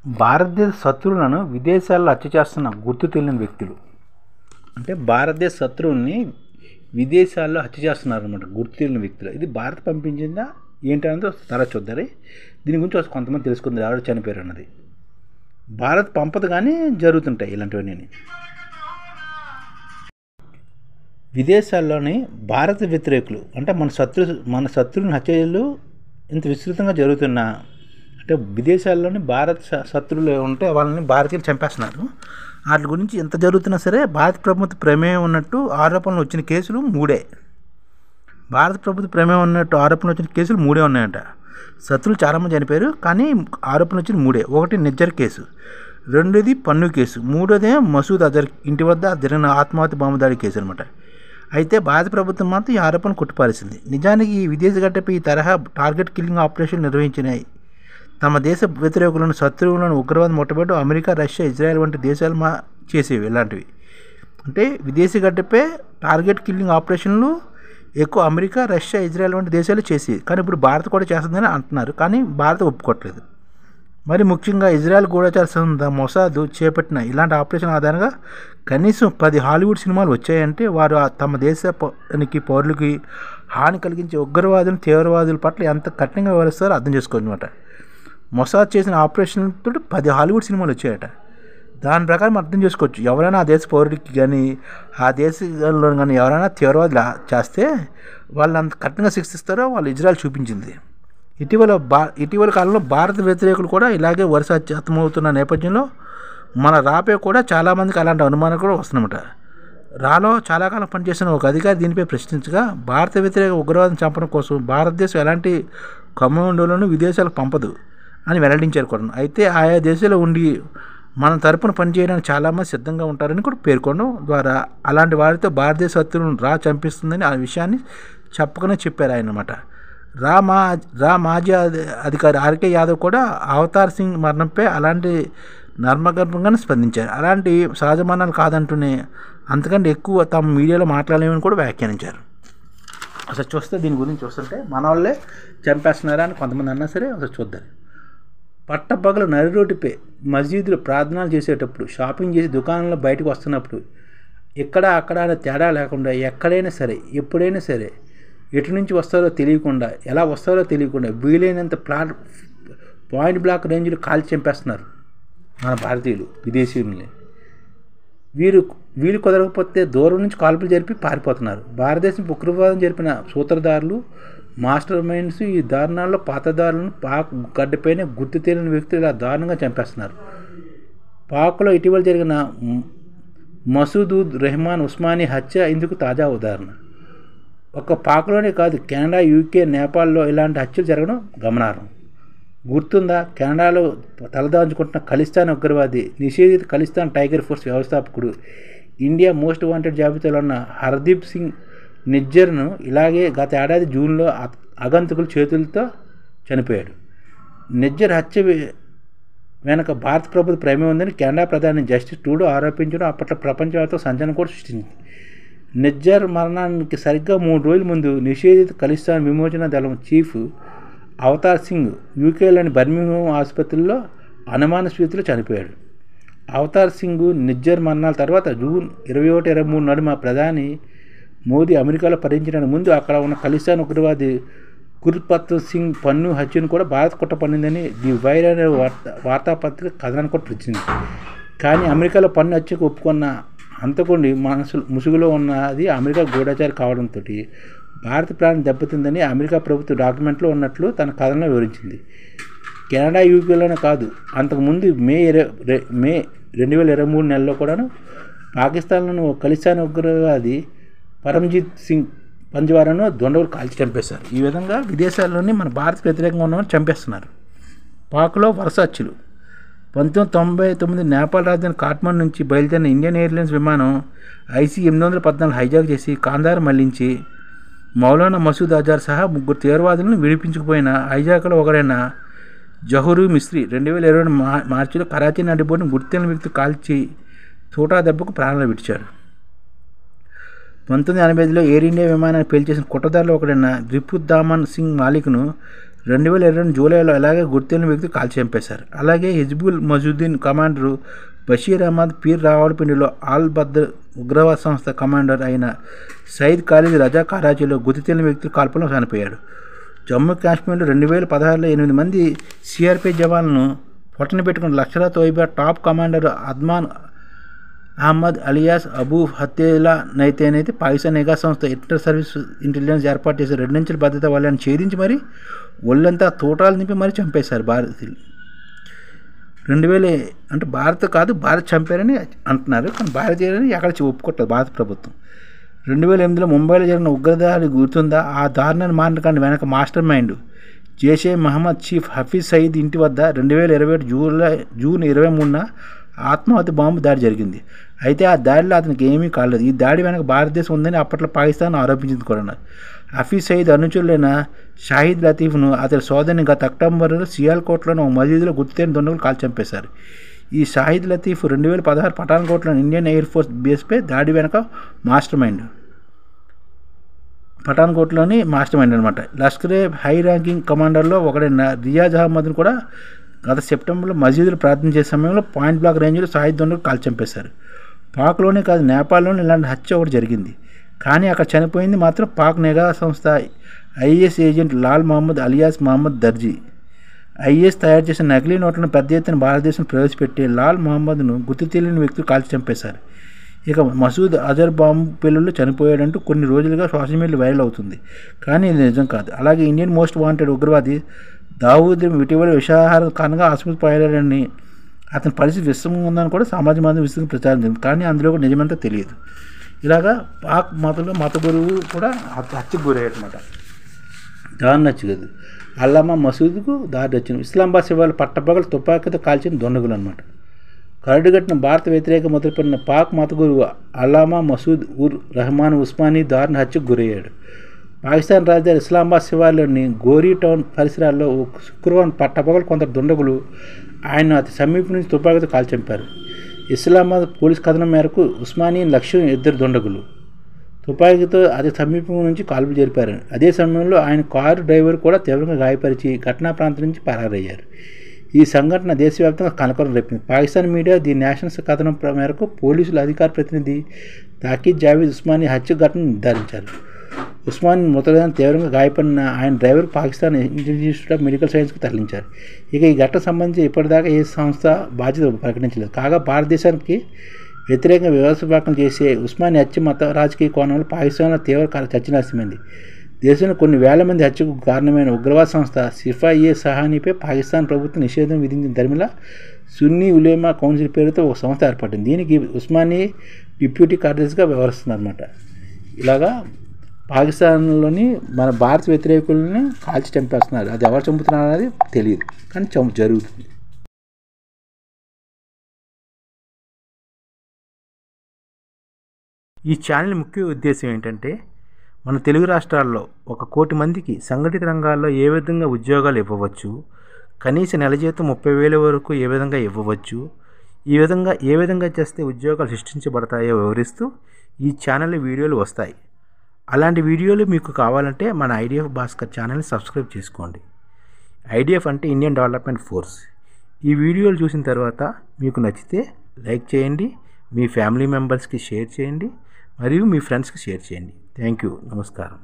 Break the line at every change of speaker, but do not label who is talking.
భారతదేశ శత్రువులను విదేశాల్లో హత్య చేస్తున్న గుర్తు తెలియని వ్యక్తులు. అంటే భారతదేశ శత్రువుల్ని విదేశాల్లో హత్య చేస్తున్నారు అనమాట గుర్తు తెలియని వ్యక్తులు. ఇది భారత్ పంపించిందా ఏంటనేది తర్వాత చూద్దాం. దీని గురించి కొంతమంది తెలుసుకుంది ఎవరు చనిపోయారు అన్నది. భారత్ పంపదు కానీ జరుగుతుంటాయి ఇలాంటివన్నీ. విదేశాల్లోని భారత వ్యతిరేకులు అంటే మన శత్రువుని హత్యలు ఇంత విస్తృతంగా జరుగుతున్నా అంటే విదేశాల్లోని భారత శత్రువులు ఉంటే వాళ్ళని భారతీయులు చంపేస్తున్నారు. వాటి గురించి ఎంత జరుగుతున్నా సరే భారత ప్రభుత్వ ప్రమేయం ఉన్నట్టు ఆరోపణలు వచ్చిన కేసులు 3. భారత ప్రభుత్వ ప్రమేయం ఉన్నట్టు ఆరోపణలు వచ్చిన కేసులు 3 ఉన్నాయంట. శత్రువులు చాలామంది చనిపోయారు కానీ ఆరోపణలు వచ్చిన 3. ఒకటి నిజ్జర్ కేసు, రెండోది పన్ను కేసు, మూడోది మసూద్ అజర్ ఇంటి వద్ద జరిగిన ఆత్మాహుతి బాంబు దాడి కేసు అనమాట. అయితే భారత ప్రభుత్వం మాత్రం ఈ ఆరోపణలు కొట్టిపారేసింది. నిజానికి ఈ విదేశ గడ్డపై ఈ తరహా టార్గెట్ కిల్లింగ్ ఆపరేషన్ నిర్వహించినాయి తమ దేశ వ్యతిరేకులను శత్రువులను ఉగ్రవాదం ముట్టబెట్టు అమెరికా, రష్యా, ఇజ్రాయెల్ వంటి దేశాలు చేసేవి ఇలాంటివి. అంటే విదేశీ గడ్డపై టార్గెట్ కిల్లింగ్ ఆపరేషన్లు ఎక్కువ అమెరికా, రష్యా, ఇజ్రాయెల్ వంటి దేశాలు చేసేవి. కానీ ఇప్పుడు భారత్ కూడా చేస్తుందని అంటున్నారు కానీ భారత్ ఒప్పుకోవట్లేదు. మరి ముఖ్యంగా ఇజ్రాయెల్ గూఢచార సంస్థ మొసాద్ చేపట్టిన ఇలాంటి ఆపరేషన్ ఆధారంగా కనీసం 10 హాలీవుడ్ సినిమాలు వచ్చాయంటే వారు తమ దేశానికి పౌరులకి హాని కలిగించే ఉగ్రవాదులు, తీవ్రవాదుల పట్ల ఎంత కఠినంగా వ్యవహరిస్తారో అర్థం చేసుకోవాలన్నమాట. మొసాద్ చేసిన ఆపరేషన్తో 10 హాలీవుడ్ సినిమాలు వచ్చాయట. దాని ప్రకారం అర్థం చేసుకోవచ్చు ఎవరైనా ఆ దేశ పౌరుడికి కానీ ఆ దేశంలో కానీ ఎవరైనా తీవ్రవాదులు చేస్తే వాళ్ళు అంత కఠినంగా శిక్షిస్తారో వాళ్ళు ఇజ్రాయెల్ చూపించింది. ఇటీవల కాలంలో భారత వ్యతిరేకులు కూడా ఇలాగే వరుస హత్యమవుతున్న నేపథ్యంలో మన రాపే కూడా చాలామందికి అలాంటి అనుమానం కూడా వస్తున్నమాట. రాలో చాలా కాలం పనిచేసిన ఒక అధికారి దీనిపై ప్రశ్నించగా భారత వ్యతిరేక ఉగ్రవాదం చంపడం కోసం భారతదేశం ఎలాంటి కమాండోలను విదేశాలకు పంపదు అని వెల్లడించారు కూడా. అయితే ఆయా దేశాల్లో ఉండి మన తరపున పనిచేయడానికి చాలామంది సిద్ధంగా ఉంటారని కూడా పేర్కొనడం ద్వారా అలాంటి వారితో భారతదేశ శత్రువులను చంపిస్తుందని ఆ విషయాన్ని చెప్పకనే చెప్పారు ఆయన అన్నమాట. మాజీ అధికారి ఆర్కే యాదవ్ కూడా అవతార్ సింగ్ మరణంపై అలాంటి నర్మగర్భంగానే స్పందించారు. అలాంటి సహజ మరణాలు కాదంటూనే అంతకంటే ఎక్కువ తమ మీడియాలో మాట్లాడలేమని కూడా వ్యాఖ్యానించారు. అసలు చూస్తే దీని గురించి చూస్తుంటే మన వాళ్ళే చంపేస్తున్నారా అని కొంతమంది అన్నా సరే అసలు చూద్దాం. పట్టపగలు నరి రోడ్డుపై మసీదులో ప్రార్థనలు చేసేటప్పుడు, షాపింగ్ చేసి దుకాణంలో బయటకు వస్తున్నప్పుడు ఇక్కడ అక్కడ అనే తేడా లేకుండా ఎక్కడైనా సరే ఎప్పుడైనా సరే ఎటు నుంచి వస్తారో తెలియకుండా ఎలా వస్తారో తెలియకుండా వీలైనంత పాయింట్ బ్లాక్ రేంజ్లు కాల్చి చంపేస్తున్నారు మన భారతీయులు విదేశీయుల్ని. వీలు కుదరకపోతే దూరం నుంచి కాల్పులు జరిపి పారిపోతున్నారు. భారతదేశం ఉగ్రవాదం జరిపిన సూత్రధారులు, మాస్టర్ మైండ్స్ ఈ దారుణాల్లో పాతదారులను పాక్ గడ్డపైన గుర్తు తెలియని వ్యక్తులు ఇలా దారుణంగా చంపేస్తున్నారు. పాక్లో ఇటీవల జరిగిన మసూద్ రెహమాన్ ఉస్మానీ హత్య ఇందుకు తాజా ఉదాహరణ. ఒక్క పాక్లోనే కాదు కెనడా, యూకే, నేపాల్లో ఇలాంటి హత్యలు జరగడం గమనార్హం. గుర్తుందా కెనడాలో తలదాంచుకుంటున్న ఖలిస్తాన్ ఉగ్రవాది, నిషేధిత ఖలిస్తాన్ టైగర్ ఫోర్స్ వ్యవస్థాపకుడు, ఇండియా మోస్ట్ వాంటెడ్ జాబితాలో ఉన్న హర్దీప్ సింగ్ నిజ్జర్ను ఇలాగే గత ఏడాది జూన్లో ఆగంతుకుల చేతులతో చనిపోయాడు. నిజ్జర్ హత్య వెనక భారత ప్రభుత్వ ప్రమేయం ఉందని కెనడా ప్రధాని జస్టిన్ ట్రూడో ఆరోపించడం అప్పట్లో ప్రపంచవ్యాప్తంగా సంచలనం కూడా సృష్టించింది. నిజ్జర్ మరణానికి సరిగ్గా 3 రోజుల ముందు నిషేధిత ఖలిస్తాన్ విమోచన దళం చీఫ్ అవతార్ సింగ్ యూకేలోని బర్మింగ్హామ్ ఆసుపత్రిలో అనుమానాస్పదలో చనిపోయాడు. అవతార్ సింగ్, నిజ్జర్ మరణాల తర్వాత జూన్ 21-23 నడుమ ప్రధాని మోదీ అమెరికాలో పర్యటించడానికి ముందు అక్కడ ఉన్న ఖలిస్తాన్ ఉగ్రవాది గుర్పత్ సింగ్ పన్ను హత్యను కూడా భారత్ కుట్ర పన్నిందని ది వైర్ అనే వార్తాపత్రిక కథనాన్ని కూడా పిలిచింది. కానీ అమెరికాలో పన్ను హత్యకు ఒప్పుకున్న హంతకుడి ముసుగులో ఉన్నది అమెరికా గూఢచారి కావడంతో భారత ప్రాణం దెబ్బతిందని అమెరికా ప్రభుత్వ డాక్యుమెంట్లో ఉన్నట్లు తన కథనంలో వివరించింది. కెనడా, యూకేలోనే కాదు అంతకుముందు మే 2023 నెలలో కూడాను పాకిస్తాన్లోని ఖలిస్తాన్ ఉగ్రవాది పరమ్జీత్ సింగ్ పంజ్వారాను దొండవులు కాల్చి చంపేశారు. ఈ విధంగా విదేశాల్లోని మన భారత్ వ్యతిరేకంగా ఉన్నవారు చంపేస్తున్నారు. పాక్లో వరుస హత్యలు. 1999 నేపాల్ రాజధాని కాఠ్మండు నుంచి బయలుదేరిన ఇండియన్ ఎయిర్లైన్స్ విమానం IC-814 హైజాక్ చేసి కాందార్ మళ్లించి మౌలానా మసూద్ అజార్ సహా 3 తీవ్రవాదులను విడిపించుకుపోయిన హైజాక్లో ఒకరైన జహూర్ మిస్త్రీ 2022 మార్చిలో కరాచీ నడిబొడ్డున గుర్తెలిన వ్యక్తి కాల్చి తూటా దెబ్బకు ప్రాణాలు విడిచాడు. 1985లో ఎయిర్ ఇండియా విమానాన్ని పేల్చేసిన కుట్రదారులో ఒకడైన రిపుదామన్ సింగ్ మాలిక్ను 2022 జూలైలో అలాగే గుర్తెలిన వ్యక్తి కాల్చి చంపేశారు. అలాగే హిజ్బుల్ ముజాహిద్దీన్ కమాండరు బషీర్ అహ్మద్ పీర్ రావల్పిండిలో ఆల్ బద్ర్ ఉగ్రవాద సంస్థ కమాండర్ అయిన సయీద్ ఖాలిద్ రజా కరాచీలో గుర్తెలిన వ్యక్తులు కాల్పులో చనిపోయాడు. జమ్మూ కాశ్మీర్లో 2016లో 8 మంది సిఆర్పీ జవాన్లను పొట్టన పెట్టుకున్న Lashkar Taiba top commander Adman Ahmad alias Abu Hatela నైతే పాకిస్తాన్ నిఘా సంస్థ ఇంటర్ సర్వీస్ ఇంటెలిజెన్స్ ఏర్పాటు చేసి 2 అంచెల భద్రత వాళ్ళని ఛేదించి మరి ఒళ్ళంతా తోటాలు నింపి మరి చంపేశారు భారతీయులు. 2000 అంటే భారత్ కాదు, భారత్ చంపారని అంటున్నారు, కానీ భారతీయులని ఎక్కడ ఒప్పుకోవట్లేదు భారత ప్రభుత్వం. 2008లో ముంబైలో జరిగిన ఉగ్రదాడి గుర్తుందా? ఆ దారుణాన్ని మారకండి వెనక mastermind Jaish Mohammed chief Hafiz Saeed ఇంటి వద్ద 2021 జూన్ 23న ఆత్మాహుతి బాంబు దాడి జరిగింది. అయితే ఆ దాడిలో అతనికి ఏమీ కాలేదు. ఈ దాడి వెనక భారతదేశం ఉందని అప్పట్లో పాకిస్తాన్ ఆరోపించింది కూడా. హఫీజ్ సయీద్ అనుచరులైన షాహిద్ లతీఫ్ను అతని సోదరిని గత అక్టోబర్లో సియాల్కోట్లోని ఒక మసీదులో గుర్తులేని దుండగులు కాల్చి చంపేశారు. ఈ షాహిద్ లతీఫ్ 2016 పఠాన్కోట్లోని ఇండియన్ ఎయిర్ ఫోర్స్ బేస్పై దాడి వెనక మాస్టర్ మైండ్. పఠాన్కోట్లోని మాస్టర్ మైండ్ అనమాట. లష్కరే హై ర్యాంకింగ్ కమాండర్లో ఒకడైన రియాజ్ అహ్మద్ను కూడా గత సెప్టెంబర్లో మసీదులు ప్రార్థన చేసే సమయంలో పాయింట్ బ్లాక్ రేంజ్లో షాహిద్ దుండగులు కాల్చి చంపేశారు. పాక్లోనే కాదు, నేపాల్లోనే ఇలాంటి హత్య ఒకటి జరిగింది. కానీ అక్కడ చనిపోయింది మాత్రం పాక్ నిఘా సంస్థ IS agent Lal Mohammad alias Mohammad Darzi. IS తయారు చేసిన నకిలీ నోట్లను పెద్ద ఎత్తున భారతదేశం ప్రవేశపెట్టి లాల్ మహమ్మద్ను గుర్తు తెలియని వ్యక్తులు కాల్చి చంపేశారు. ఇక మసూద్ అజర్ బాంబు పేలుల్లో చనిపోయాడంటూ కొన్ని రోజులుగా సోషల్ మీడియాలో వైరల్ అవుతుంది, కానీ ఇది నిజం కాదు. అలాగే ఇండియన్ మోస్ట్ వాంటెడ్ ఉగ్రవాది దావూద్ ఇటీవల విషాహారం కారణంగా ఆసుపత్రి పాయాలని, అతని పరిస్థితి విషమంగా ఉందని కూడా సామాజిక మాధ్యమం విస్తృతంగా ప్రచారం జరిగింది, కానీ అందులో కూడా నిజమంతా తెలియదు. ఇలాగా పాక్ మత గురువు కూడా హత్యకు గురయ్యాడనమాట. దారుణ హత్య కాదు, అల్లామా మసూద్కు దారి వచ్చింది. ఇస్లామాబాద్ శివార్లు పట్టపగలు తుపాకీతో కాల్చిన దొండగులు అనమాట. కరడుగట్టిన భారత వ్యతిరేక మొదలుపెట్టిన పాక్ మత గురువు అల్లామా మసూద్ ఉర్ రహమాన్ ఉస్మానీ దారుణ హత్యకు గురయ్యాడు. పాకిస్తాన్ రాజధాని ఇస్లామాబాద్ శివార్లోని గోరీ టౌన్ పరిసరాల్లో శుక్రవారం పట్టపగలు కొందరు దుండగులు ఆయన అతి సమీపం నుంచి తుపాకీతో కాల్చి చంపారు. ఇస్లామాబాద్ పోలీస్ కథనం మేరకు ఉస్మానీ లక్ష్యం 2 దుండగులు తుపాకీతో అతి సమీపం నుంచి కాల్పులు జరిపారు. అదే సమయంలో ఆయన కారు డ్రైవర్ కూడా తీవ్రంగా గాయపరిచి ఘటనా ప్రాంతం నుంచి పరారయ్యారు. ఈ సంఘటన దేశవ్యాప్తంగా కలకలం రేపింది. పాకిస్తాన్ మీడియా ది నేషనల్స్ కథనం మేరకు పోలీసుల అధికార ప్రతినిధి తాకీద్ జావీద్ ఉస్మానీ హత్య ఘటనను నిర్ధారించారు. ఉస్మానీ మృతదేహం తీవ్రంగా గాయపడిన ఆయన driver Pakistan institute of medical సైన్స్కు తరలించారు. ఇక ఈ ఘటన సంబంధించి ఇప్పటిదాకా ఏ సంస్థ బాధ్యత ప్రకటించలేదు. కాగా భారతదేశానికి వ్యతిరేకంగా వ్యవస్థాపకం చేసే ఉస్మానీ హత్య మత రాజకీయ కోణంలో పాకిస్తాన్లో తీవ్ర చర్చనీయాంశమైంది. దేశంలో కొన్ని వేల మంది హత్యకు కారణమైన ఉగ్రవాద సంస్థ సిఫా-ఏ సహానీపై పాకిస్తాన్ ప్రభుత్వం నిషేధం విధించిన దరిమిలా సున్నీ ఉలేమా కౌన్సిల్ పేరుతో ఒక సంస్థ ఏర్పడింది. దీనికి ఉస్మానీ డిప్యూటీ కార్యదర్శిగా వ్యవహరిస్తుందన్నమాట. ఇలాగా పాకిస్తాన్లోని మన భారత వ్యతిరేకులని కాల్చి చంపేస్తున్నారు. అది ఎవరు చంపుతున్నారు అనేది తెలియదు, కానీ జరుగుతుంది. ఈ ఛానల్ ముఖ్య ఉద్దేశం ఏంటంటే, మన తెలుగు రాష్ట్రాల్లో 1 కోటి మందికి సంఘటిత రంగాల్లో ఏ విధంగా ఉద్యోగాలు ఇవ్వవచ్చు, కనీస నెల జీతం 30,000 వరకు ఏ విధంగా ఇవ్వవచ్చు, ఏ విధంగా చేస్తే ఉద్యోగాలు సృష్టించబడతాయో వివరిస్తూ ఈ ఛానల్ వీడియోలు వస్తాయి. అలాంటి వీడియోలు మీకు కావాలంటే మన ఐడిఎఫ్ భాస్కర్ ఛానల్ని సబ్స్క్రైబ్ చేసుకోండి. ఐడిఎఫ్ అంటే ఇండియన్ డెవలప్మెంట్ ఫోర్స్. ఈ వీడియోలు చూసిన తర్వాత మీకు నచ్చితే లైక్ చేయండి, మీ ఫ్యామిలీ మెంబర్స్కి షేర్ చేయండి, మరియు మీ ఫ్రెండ్స్కి షేర్ చేయండి. Thank you. నమస్కారం.